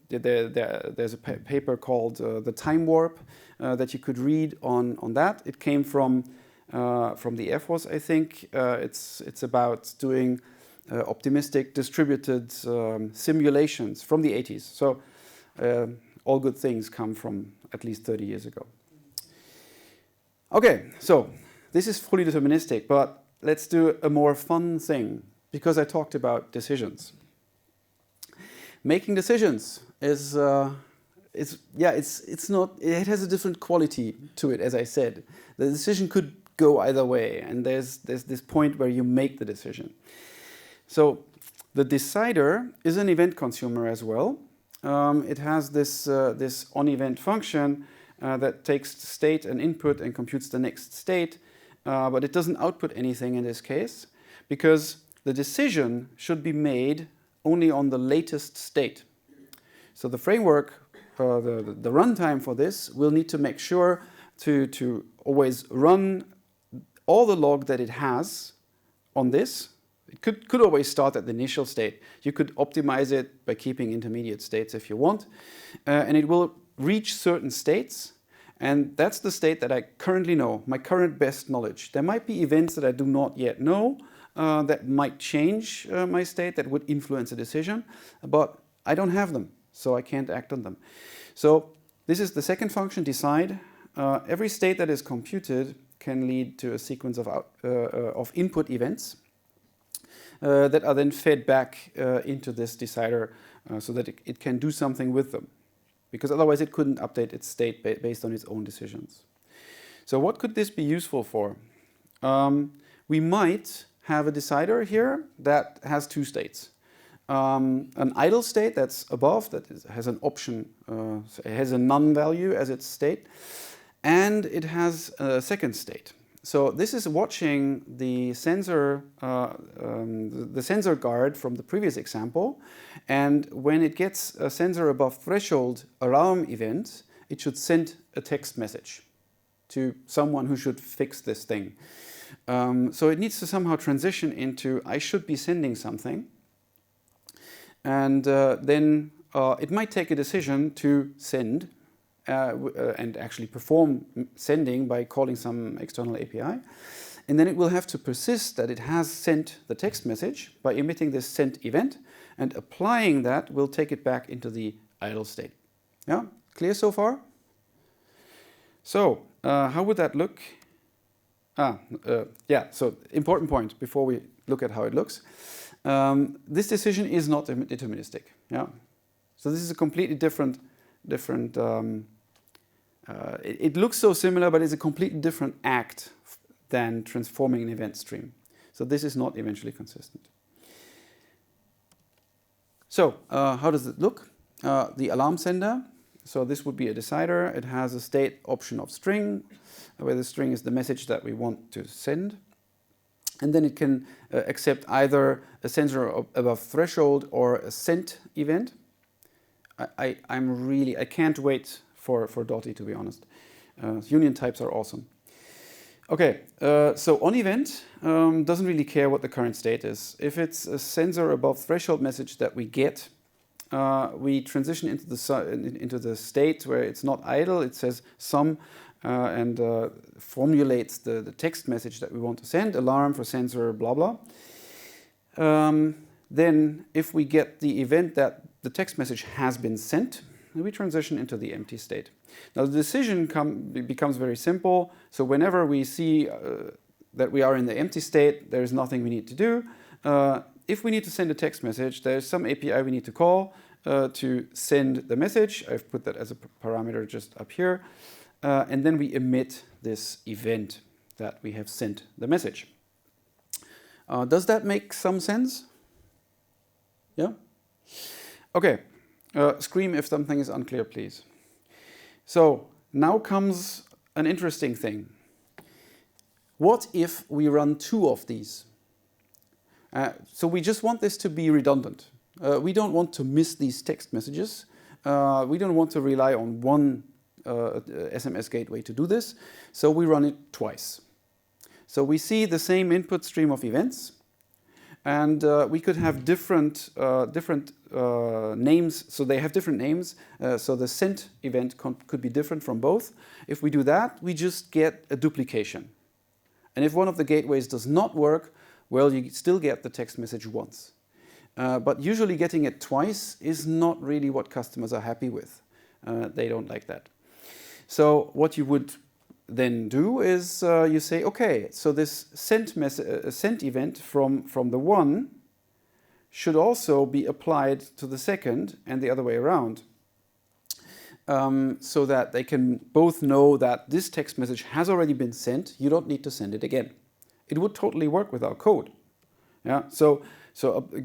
There's a paper called The Time Warp that you could read on that. It came from the Air Force, I think. It's about doing optimistic distributed simulations from the 80s. So all good things come from at least 30 years ago. Okay, so this is fully deterministic, but let's do a more fun thing, because I talked about decisions. Making decisions is, it's not, it has a different quality to it, as I said. The decision could go either way, and there's this point where you make the decision. So the decider is an event consumer as well. It has this on-event function that takes state and input and computes the next state, but it doesn't output anything in this case, because the decision should be made only on the latest state. So the framework, the runtime for this, will need to make sure to always run all the log that it has on this. It could always start at the initial state. You could optimize it by keeping intermediate states if you want. And it will reach certain states. And that's the state that I currently know, my current best knowledge. There might be events that I do not yet know that might change my state, that would influence a decision. But I don't have them, so I can't act on them. So this is the second function, decide. Every state that is computed can lead to a sequence of input events that are then fed back into this decider so that it can do something with them. Because otherwise it couldn't update its state based on its own decisions. So what could this be useful for? We might have a decider here that has two states. An idle state that's above, that has an option, so it has a none value as its state, and it has a second state. So this is watching the sensor guard from the previous example, and when it gets a sensor above threshold alarm event, it should send a text message to someone who should fix this thing. So it needs to somehow transition into I should be sending something, and then it might take a decision to send and actually perform sending by calling some external API. And then it will have to persist that it has sent the text message by emitting this sent event, and applying that will take it back into the idle state. Yeah, clear so far? So how would that look? Yeah, so important point before we look at how it looks. This decision is not deterministic. Yeah, so this is a completely different it looks so similar, but it's a completely different act than transforming an event stream. So this is not eventually consistent. So how does it look? The alarm sender. So this would be a decider. It has a state option of string, where the string is the message that we want to send. And then it can accept either a sensor above threshold or a sent event. I can't wait for Dotty, to be honest. Union types are awesome. Okay, so on event doesn't really care what the current state is. If it's a sensor above threshold message that we get, we transition into the state where it's not idle. It says some and formulates the text message that we want to send, alarm for sensor, blah, blah. Then if we get the event that the text message has been sent, we transition into the empty state. Now the decision becomes very simple. So whenever we see that we are in the empty state, there is nothing we need to do. If we need to send a text message, there's some API we need to call to send the message. I've put that as a parameter just up here. And then we emit this event that we have sent the message. Does that make some sense? Yeah? Okay. Scream if something is unclear, please. So now comes an interesting thing. What if we run two of these? So we just want this to be redundant. We don't want to miss these text messages. We don't want to rely on one SMS gateway to do this. So we run it twice. So we see the same input stream of events. And we could have different names, so they have different names. So the sent event could be different from both. If we do that, we just get a duplication. And if one of the gateways does not work, well, you still get the text message once. But usually getting it twice is not really what customers are happy with. They don't like that. So what you would then do is you say, okay, so this sent event from the one should also be applied to the second and the other way around, so that they can both know that this text message has already been sent. You don't need to send it again. It would totally work with our code. Yeah. So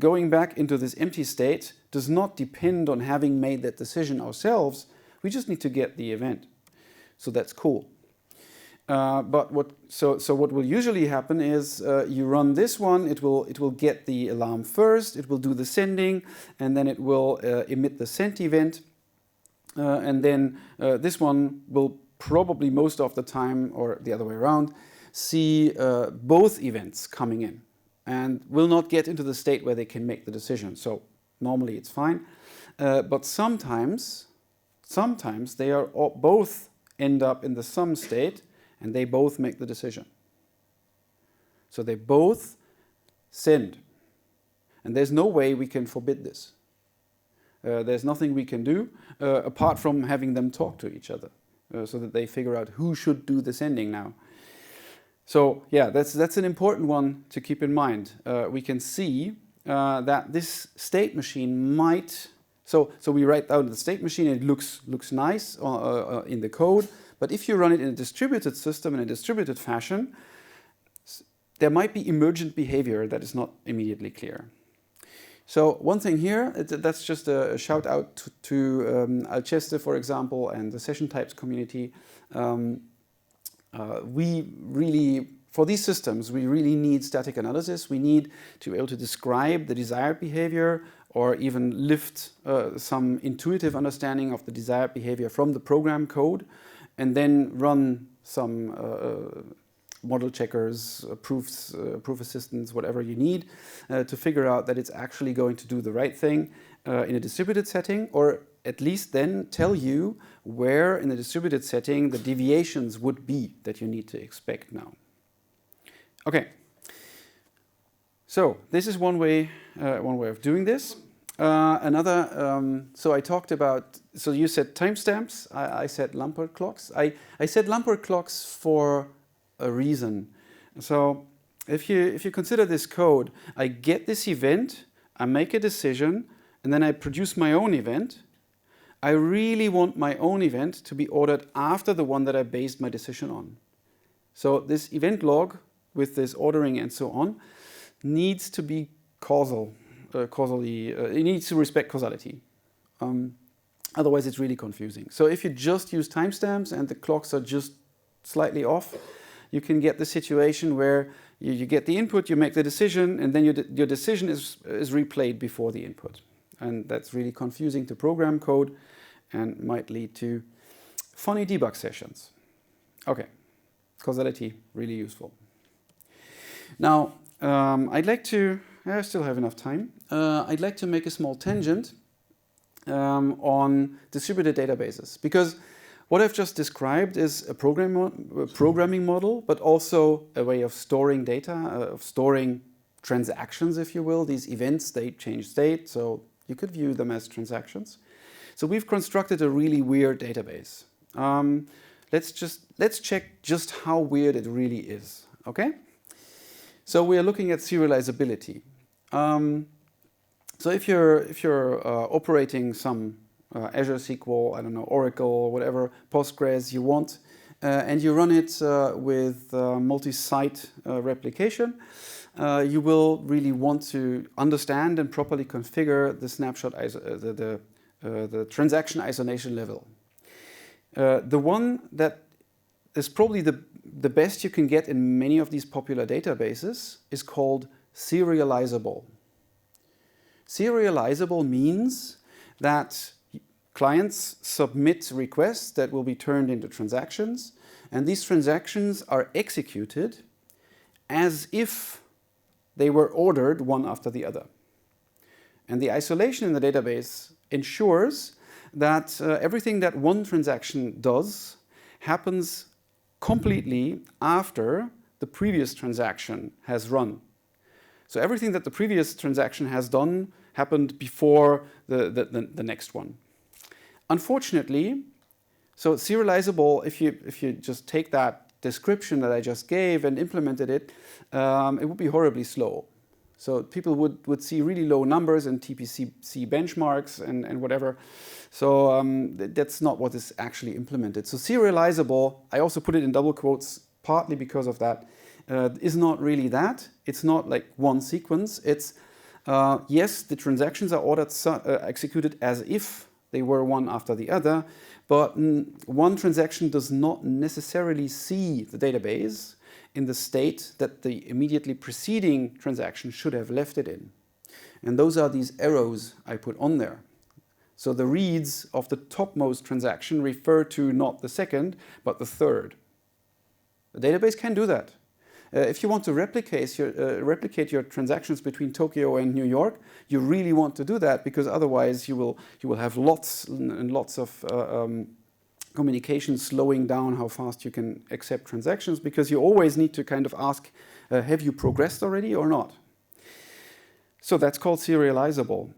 going back into this empty state does not depend on having made that decision ourselves. We just need to get the event. So that's cool. But what will usually happen is you run this one. It will get the alarm first. It will do the sending, and then it will emit the sent event, and then this one will probably most of the time, or the other way around, see both events coming in, and will not get into the state where they can make the decision. So normally it's fine, but sometimes they are both end up in the sum state. And they both make the decision. So they both send. And there's no way we can forbid this. There's nothing we can do apart from having them talk to each other so that they figure out who should do the sending now. So yeah, that's an important one to keep in mind. We can see that this state machine might... So we write down the state machine, and it looks nice in the code. But if you run it in a distributed system, in a distributed fashion, there might be emergent behavior that is not immediately clear. So one thing here, that's just a shout out to Alceste, for example, and the session types community. we really, for these systems, we really need static analysis. We need to be able to describe the desired behavior or even lift some intuitive understanding of the desired behavior from the program code and then run some model checkers, proofs, proof assistants, whatever you need to figure out that it's actually going to do the right thing in a distributed setting, or at least then tell you where in the distributed setting the deviations would be that you need to expect now. Okay, so this is one way of doing this. Another, so I talked about, so you said timestamps, I said Lampert clocks. I said Lampert clocks for a reason. So if you consider this code, I get this event, I make a decision, and then I produce my own event. I really want my own event to be ordered after the one that I based my decision on. So this event log with this ordering and so on needs to be causally, it needs to respect causality. Otherwise it's really confusing. So if you just use timestamps and the clocks are just slightly off, you can get the situation where you get the input, you make the decision, and then your decision is replayed before the input. And that's really confusing to program code and might lead to funny debug sessions. Okay, causality, really useful. Now, I'd like to, I still have enough time, I'd like to make a small tangent on distributed databases, because what I've just described is a programming model, but also a way of storing data, of storing transactions, if you will. These events, they change state, so you could view them as transactions. So we've constructed a really weird database. Let's check just how weird it really is, okay? So we are looking at serializability. So if you're operating some Azure SQL, I don't know, Oracle, whatever, Postgres you want, and you run it with multi-site replication, you will really want to understand and properly configure the snapshot, the transaction isolation level. The one that is probably the best you can get in many of these popular databases is called serializable. Serializable means that clients submit requests that will be turned into transactions, and these transactions are executed as if they were ordered one after the other. And the isolation in the database ensures that everything that one transaction does happens completely after the previous transaction has run. So everything that the previous transaction has done happened before the next one. Unfortunately, so serializable, if you just take that description that I just gave and implemented it, it would be horribly slow. So people would see really low numbers and TPC benchmarks and whatever. So that's not what is actually implemented. So serializable, I also put it in double quotes, partly because of that, is not really that. It's not like one sequence. It's, yes, the transactions are ordered, executed as if they were one after the other, but one transaction does not necessarily see the database in the state that the immediately preceding transaction should have left it in. And those are these arrows I put on there. So the reads of the topmost transaction refer to not the second, but the third. The database can do that. If you want to replicate your transactions between Tokyo and New York, you really want to do that, because otherwise you will have lots and lots of communication slowing down how fast you can accept transactions, because you always need to kind of ask, have you progressed already or not? So that's called serializable.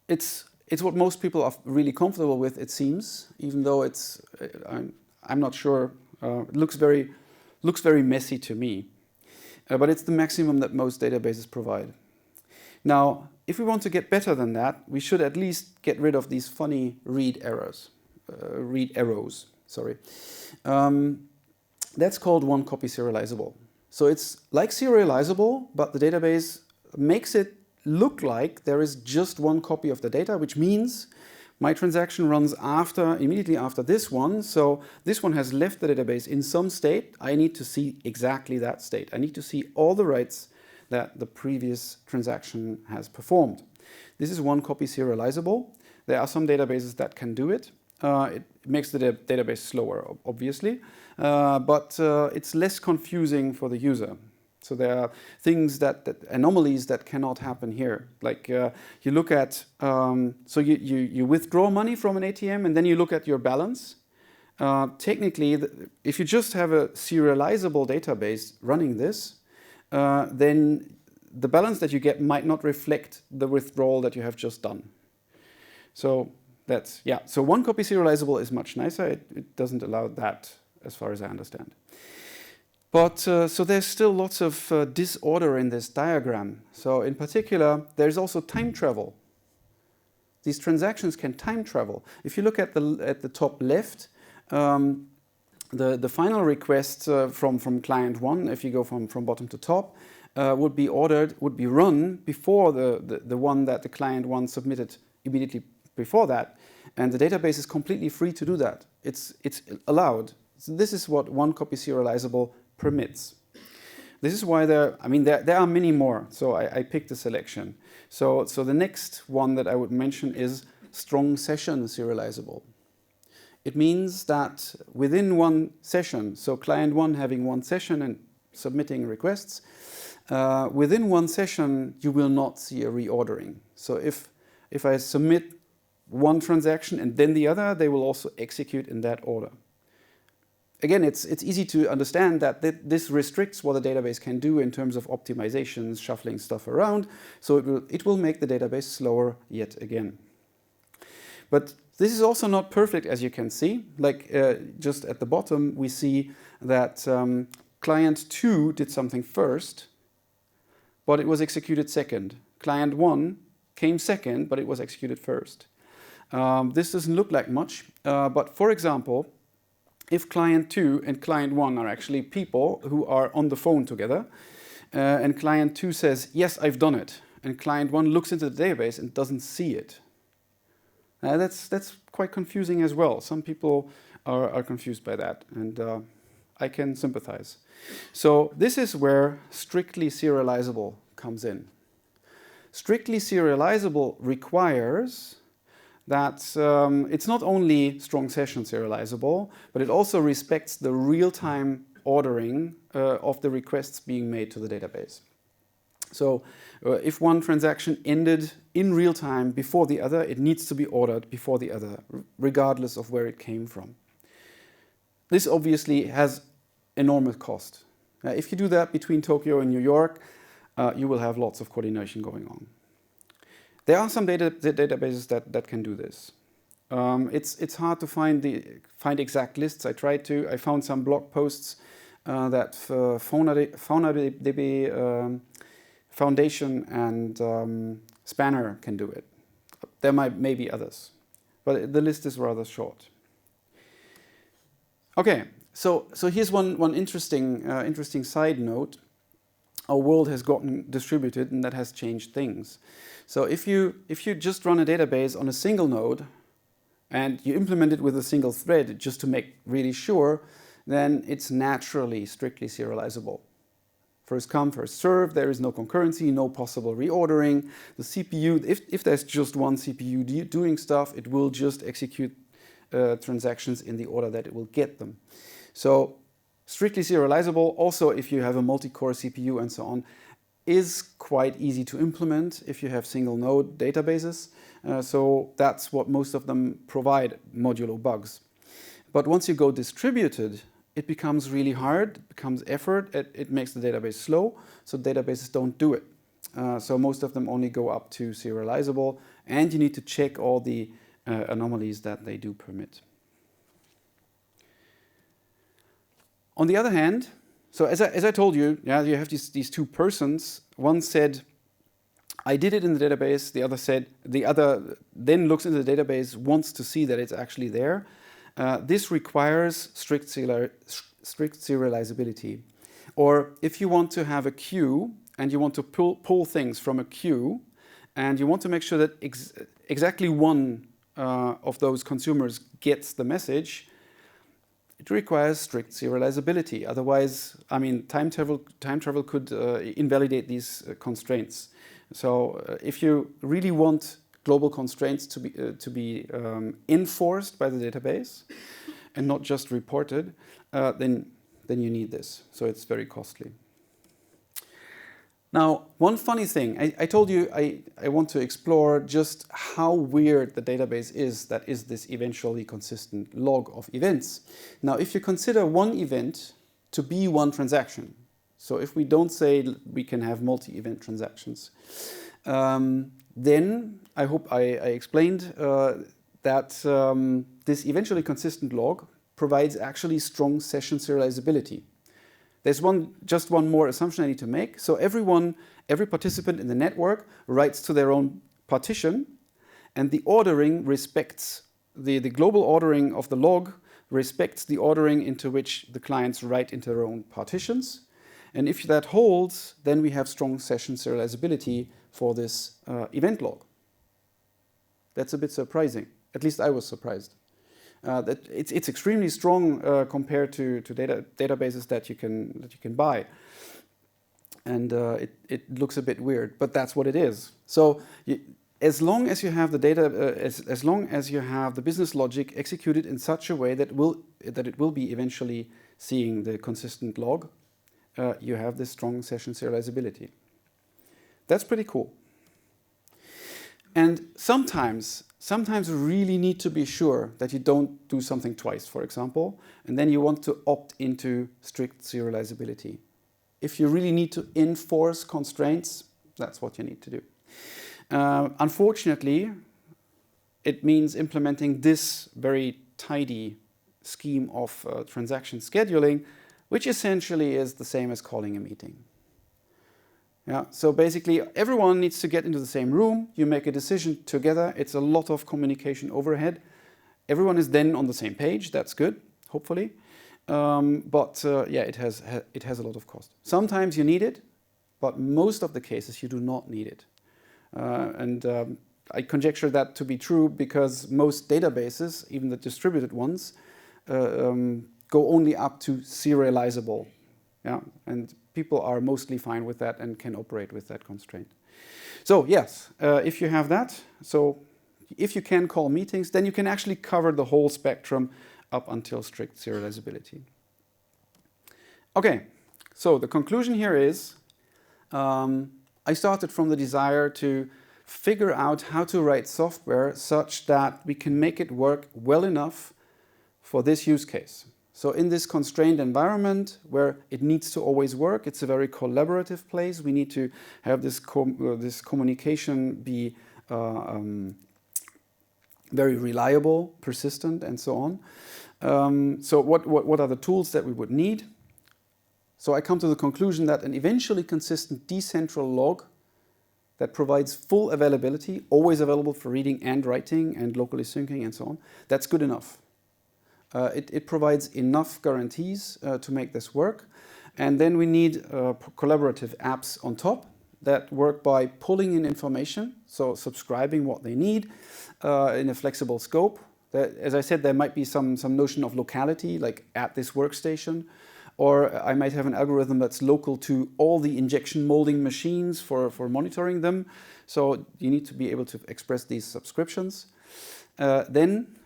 It's what most people are really comfortable with, it seems, even though it's I'm not sure. It looks very messy to me, but it's the maximum that most databases provide. Now, if we want to get better than that, we should at least get rid of these funny read arrows. That's called one copy serializable. So it's like serializable, but the database makes it look like there is just one copy of the data, which means My transaction runs immediately after this one, so this one has left the database in some state. I need to see exactly that state. I need to see all the writes that the previous transaction has performed. This is one copy serializable. There are some databases that can do it. It makes the database slower, obviously, but it's less confusing for the user. So there are things anomalies that cannot happen here. Like you look at, so you withdraw money from an ATM and then you look at your balance. Technically, if you just have a serializable database running this, then the balance that you get might not reflect the withdrawal that you have just done. So that's, yeah, so one copy serializable is much nicer. It doesn't allow that, as far as I understand. But so there's still lots of disorder in this diagram. So in particular, there's also time travel. These transactions can time travel. If you look at the top left, the final request from client 1, if you go from bottom to top, would be run before the one that the client 1 submitted immediately before that. And the database is completely free to do that. It's allowed. So this is what one copy serializable permits. This is why there are many more, so I picked a selection. So the next one that I would mention is strong session serializable. It means that within one session, so client 1 having one session and submitting requests, within one session you will not see a reordering. So if I submit one transaction and then the other, they will also execute in that order. Again, it's easy to understand that this restricts what the database can do in terms of optimizations, shuffling stuff around, so it will make the database slower yet again. But this is also not perfect, as you can see. Like just at the bottom, we see that client 2 did something first, but it was executed second. Client 1 came second, but it was executed first. This doesn't look like much, but for example, if client 2 and client 1 are actually people who are on the phone together, and client 2 says, yes, I've done it, and client 1 looks into the database and doesn't see it. That's quite confusing as well. Some people are confused by that, and I can sympathize. So this is where strictly serializable comes in. Strictly serializable requires that it's not only strong session serializable, but it also respects the real-time ordering of the requests being made to the database. So if one transaction ended in real time before the other, it needs to be ordered before the other, regardless of where it came from. This obviously has enormous cost. If you do that between Tokyo and New York, you will have lots of coordination going on. There are some databases that can do this. It's hard to find exact lists. I tried to. I found some blog posts that FaunaDB Foundation and Spanner can do it. There may be others, but the list is rather short. Okay, so here's one interesting side note. Our world has gotten distributed, and that has changed things. So if you just run a database on a single node and you implement it with a single thread just to make really sure, then it's naturally strictly serializable. First come, first serve, there is no concurrency, no possible reordering. The CPU, if there's just one CPU doing stuff, it will just execute transactions in the order that it will get them. So strictly serializable, also if you have a multi-core CPU and so on, is quite easy to implement if you have single node databases. So that's what most of them provide, modulo bugs. But once you go distributed, it becomes really hard, it becomes effort, it makes the database slow, so databases don't do it. So most of them only go up to serializable, and you need to check all the anomalies that they do permit. On the other hand, so as I told you, yeah, you have these two persons. One said, I did it in the database. The other then looks into the database, wants to see that it's actually there. This requires strict serializability. Or if you want to have a queue and you want to pull things from a queue, and you want to make sure that exactly one of those consumers gets the message, it requires strict serializability. Otherwise, I mean, time travel could invalidate these constraints. So if you really want global constraints to be enforced by the database and not just reported, then you need this. So it's very costly. Now, one funny thing, I told you I want to explore just how weird the database is that is this eventually consistent log of events. Now, if you consider one event to be one transaction, so if we don't say we can have multi-event transactions, then I hope I explained that this eventually consistent log provides actually strong session serializability. There's just one more assumption I need to make. So every participant in the network writes to their own partition, and the ordering respects the global ordering of the log respects the ordering into which the clients write into their own partitions. And if that holds, then we have strong session serializability for this event log. That's a bit surprising. At least I was surprised. That it's extremely strong compared to databases that you can buy, and it looks a bit weird, but that's what it is. So as long as you have the data, as long as you have the business logic executed in such a way that it will be eventually seeing the consistent log, you have this strong session serializability. That's pretty cool. And sometimes you really need to be sure that you don't do something twice, for example, and then you want to opt into strict serializability. If you really need to enforce constraints, that's what you need to do. Unfortunately, it means implementing this very tidy scheme of transaction scheduling, which essentially is the same as calling a meeting. Yeah, so basically everyone needs to get into the same room, you make a decision together, it's a lot of communication overhead. Everyone is then on the same page, that's good, hopefully. Yeah, it has a lot of cost. Sometimes you need it, but most of the cases you do not need it. I conjecture that to be true because most databases, even the distributed ones, go only up to serializable. Yeah, and people are mostly fine with that and can operate with that constraint. So yes, if you have that, so if you can call meetings, then you can actually cover the whole spectrum up until strict serializability. Okay, so the conclusion here is, I started from the desire to figure out how to write software such that we can make it work well enough for this use case. So in this constrained environment where it needs to always work, it's a very collaborative place. We need to have this communication be very reliable, persistent, and so on. So what are the tools that we would need? So I come to the conclusion that an eventually consistent decentral log that provides full availability, always available for reading and writing and locally syncing and so on, that's good enough. It provides enough guarantees to make this work. And then we need collaborative apps on top that work by pulling in information, so subscribing what they need in a flexible scope. As I said, there might be some notion of locality, like at this workstation. Or I might have an algorithm that's local to all the injection molding machines for monitoring them. So you need to be able to express these subscriptions. Then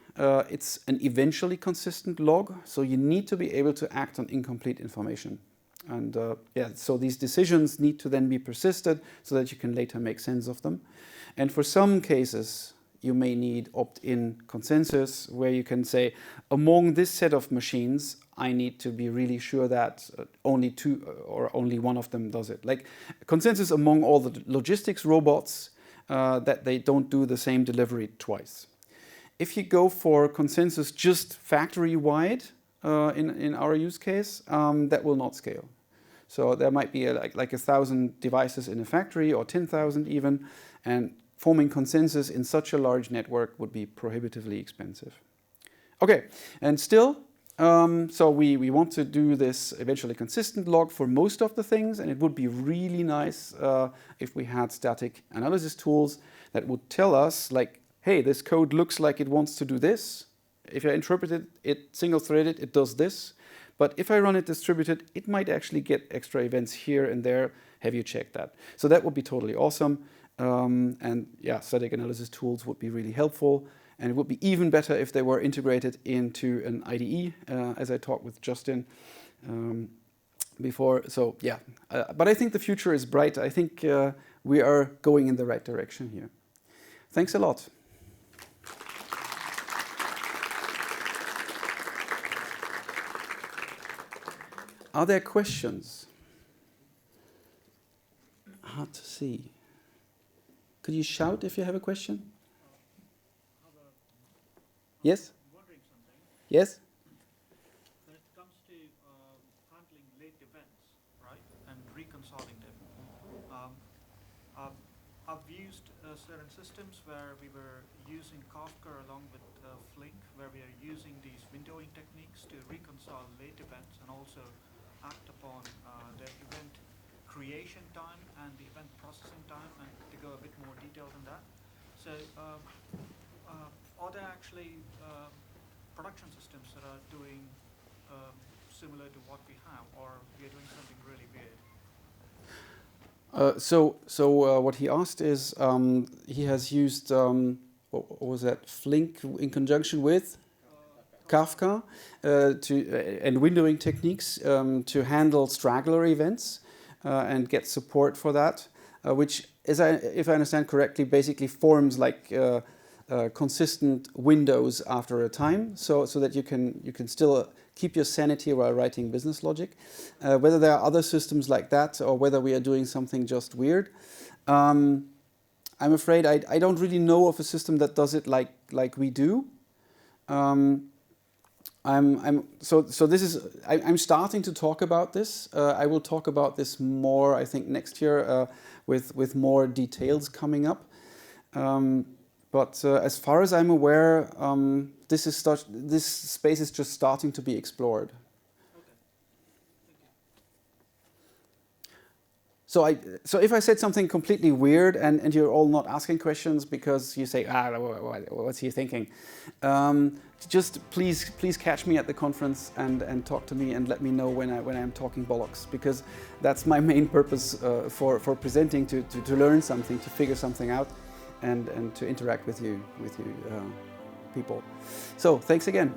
it's an eventually consistent log, so you need to be able to act on incomplete information. And yeah, so these decisions need to then be persisted so that you can later make sense of them. And for some cases, you may need opt-in consensus where you can say, among this set of machines, I need to be really sure that only two or only one of them does it. Like consensus among all the logistics robots that they don't do the same delivery twice. If you go for consensus just factory-wide in our use case, that will not scale. So there might be like 1,000 devices in a factory or 10,000 even, and forming consensus in such a large network would be prohibitively expensive. Okay, and still, so we want to do this eventually consistent log for most of the things, and it would be really nice if we had static analysis tools that would tell us, like, hey, this code looks like it wants to do this. If I interpret it single-threaded, it does this. But if I run it distributed, it might actually get extra events here and there. Have you checked that? So that would be totally awesome. And yeah, static analysis tools would be really helpful. And it would be even better if they were integrated into an IDE, as I talked with Justin before. So yeah, but I think the future is bright. I think we are going in the right direction here. Thanks a lot. Are there questions? Hard to see. Could you shout if you have a question? Yes? I'm wondering something. Yes? When it comes to handling late events, right, and reconciling them, I've used certain systems where we were using Kafka along with Flink, where we are using these windowing techniques to reconcile late events and also act upon the event creation time and the event processing time, and to go a bit more detailed than that. So are there actually production systems that are doing similar to what we have, or we are doing something really weird? What he asked is he has used what was that, Flink in conjunction with Kafka and windowing techniques to handle straggler events and get support for that, which, if I understand correctly, basically forms like consistent windows after a time, so that you can still keep your sanity while writing business logic. Whether there are other systems like that or whether we are doing something just weird, I'm afraid I don't really know of a system that does it like we do. I'm starting to talk about this. I will talk about this more, I think, next year with more details coming up. But as far as I'm aware, this space is just starting to be explored. Okay. Thank you. So if I said something completely weird and you're all not asking questions because you say, what's he thinking? Just please catch me at the conference and talk to me and let me know when I'm talking bollocks, because that's my main purpose for presenting, to learn something, to figure something out, and to interact with you people. So thanks again.